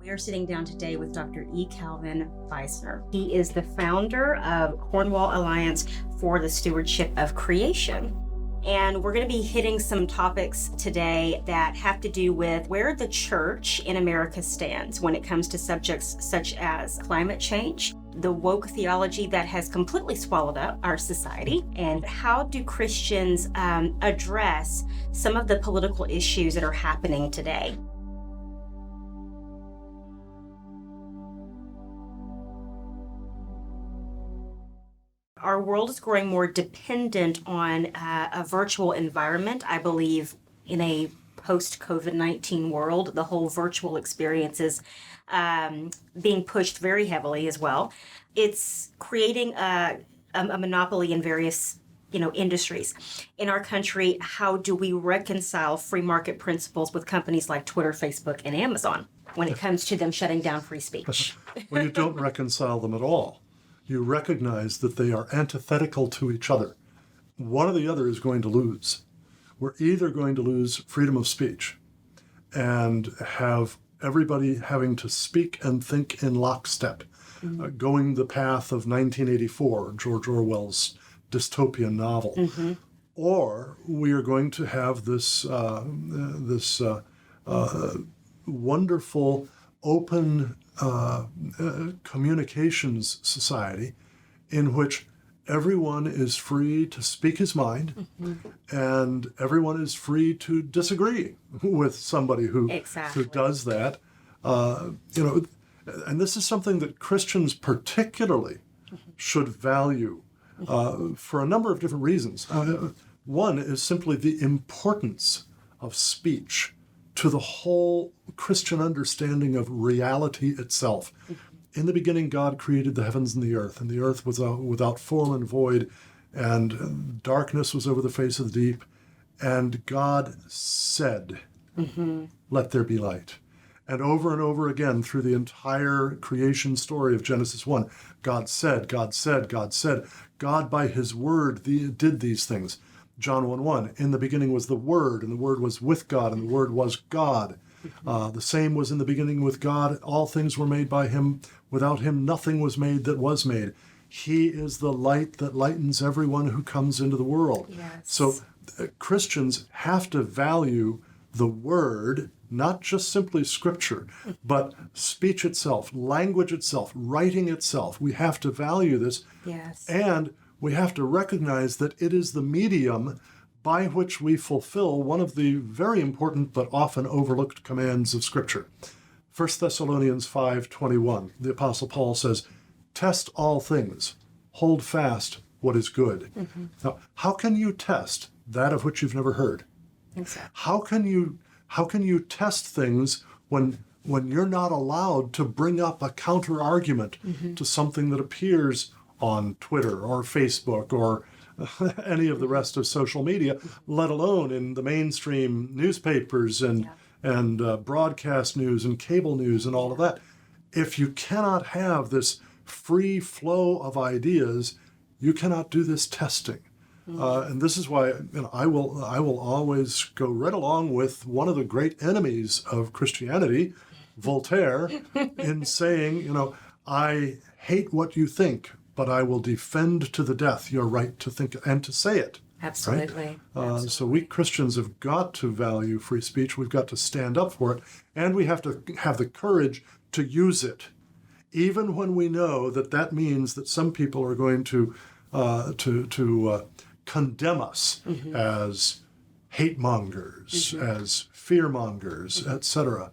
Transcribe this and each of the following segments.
We are sitting down today with Dr. E. Calvin Biesner. He is the founder of Cornwall Alliance for the Stewardship of Creation. And we're going to be hitting some topics today that have to do with where the church in America stands when it comes to subjects such as climate change, the woke theology that has completely swallowed up our society, and how do Christians address some of the political issues that are happening today. Our world is growing more dependent on a virtual environment. I believe in a post-COVID-19 world, the whole virtual experience is being pushed very heavily as well. It's creating a monopoly in various industries. In our country, how do we reconcile free market principles with companies like Twitter, Facebook, and Amazon when it comes to them shutting down free speech? Well, you don't reconcile them at all. You recognize that they are antithetical to each other. One or the other is going to lose. We're either going to lose freedom of speech and have everybody having to speak and think in lockstep, going the path of 1984, George Orwell's dystopian novel, or we are going to have this wonderful, open communications society in which everyone is free to speak his mind and everyone is free to disagree with somebody who does that. And this is something that Christians particularly should value for a number of different reasons. One is simply the importance of speech to the whole Christian understanding of reality itself. In the beginning, God created the heavens and the earth was without form and void, and darkness was over the face of the deep. And God said, let there be light. And over again, through the entire creation story of Genesis 1, God said, God said, God said. God, by his word, did these things. John 1:1, in the beginning was the Word, and the Word was with God, and the Word was God. The same was in the beginning with God. All things were made by him. Without him, nothing was made that was made. He is the light that lightens everyone who comes into the world. Yes. So Christians have to value the Word, not just simply Scripture, but speech itself, language itself, writing itself. We have to value this. Yes. And we have to recognize that it is the medium by which we fulfill one of the very important but often overlooked commands of Scripture. 1 Thessalonians 5:21, the Apostle Paul says, test all things, hold fast what is good. Now, how can you test that of which you've never heard? Exactly. How can you test things when you're not allowed to bring up a counter argument to something that appears on Twitter or Facebook or any of the rest of social media, let alone in the mainstream newspapers and broadcast news and cable news and all of that? If you cannot have this free flow of ideas, you cannot do this testing. And this is why I will always go right along with one of the great enemies of Christianity, Voltaire, in saying, I hate what you think, but I will defend to the death your right to think and to say it. Absolutely. Right? So we Christians have got to value free speech. We've got to stand up for it, and we have to have the courage to use it, even when we know that means that some people are going to condemn us as hate mongers, as fear mongers, etc.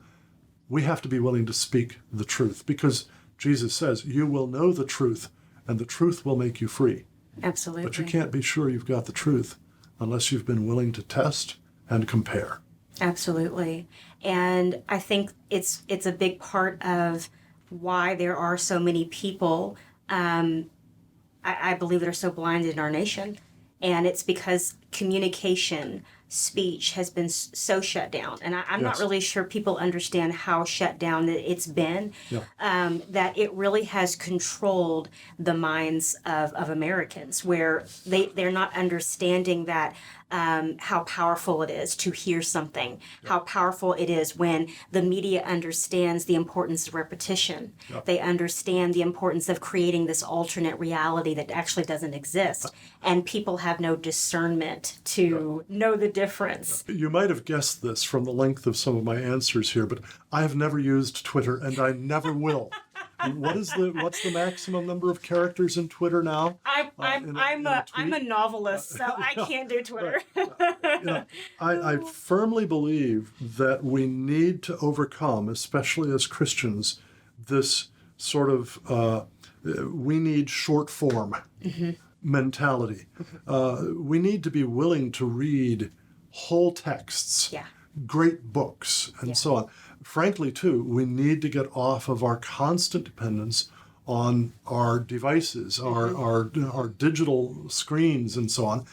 We have to be willing to speak the truth, because Jesus says, you will know the truth, and the truth will make you free. Absolutely. But you can't be sure you've got the truth unless you've been willing to test and compare. Absolutely. And I think it's a big part of why there are so many people, I believe, that are so blinded in our nation. And it's because communication, speech has been so shut down. And I'm not really sure people understand how shut down it's been, that it really has controlled the minds of Americans, where they're not understanding that how powerful it is to hear something, how powerful it is when the media understands the importance of repetition. They understand the importance of creating this alternate reality that actually doesn't exist. And people have no discernment to know the difference. You might have guessed this from the length of some of my answers here, but I have never used Twitter, and I never will. What's the maximum number of characters in Twitter now? I'm a novelist, so I can't do Twitter. I firmly believe that we need to overcome, especially as Christians, this sort of we need short form mentality. We need to be willing to read whole texts, great books, and so on. Frankly, too, we need to get off of our constant dependence on our devices, our digital screens, and so on,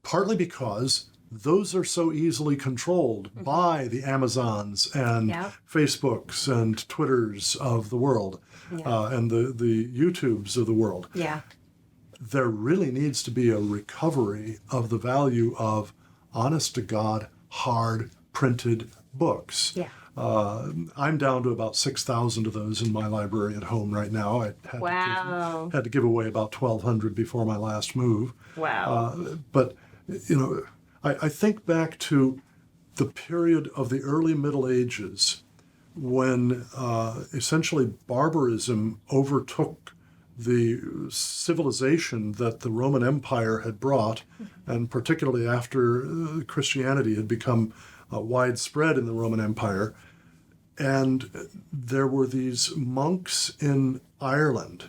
partly because those are so easily controlled by the Amazons and Facebooks and Twitters of the world, and the YouTubes of the world. There really needs to be a recovery of the value of honest-to-God, hard, printed books. I'm down to about 6,000 of those in my library at home right now. I had to give away about 1,200 before my last move. But, I think back to the period of the early Middle Ages when essentially barbarism overtook the civilization that the Roman Empire had brought, and particularly after Christianity had become widespread in the Roman Empire. And there were these monks in Ireland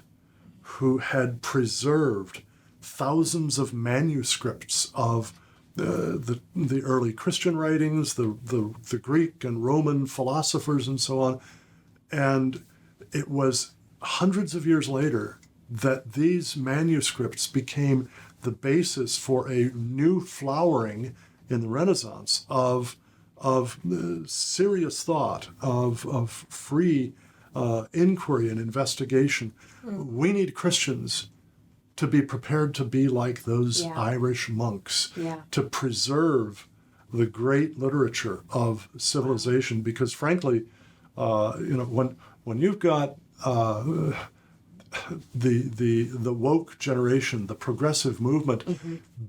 who had preserved thousands of manuscripts of the early Christian writings, the Greek and Roman philosophers and so on. And it was hundreds of years later that these manuscripts became the basis for a new flowering in the Renaissance of serious thought, of free inquiry and investigation. We need Christians to be prepared to be like those Irish monks, to preserve the great literature of civilization, because frankly, when you've got the woke generation, the progressive movement,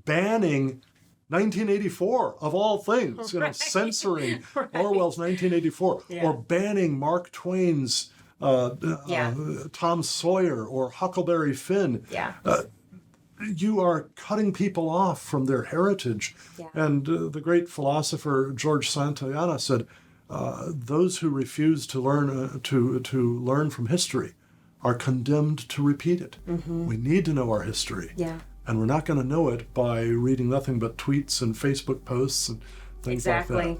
banning 1984 of all things, censoring Orwell's 1984, or banning Mark Twain's Tom Sawyer or Huckleberry Finn. You are cutting people off from their heritage. And the great philosopher George Santayana said, those who refuse to learn to learn from history are condemned to repeat it. We need to know our history. And we're not going to know it by reading nothing but tweets and Facebook posts and things like that.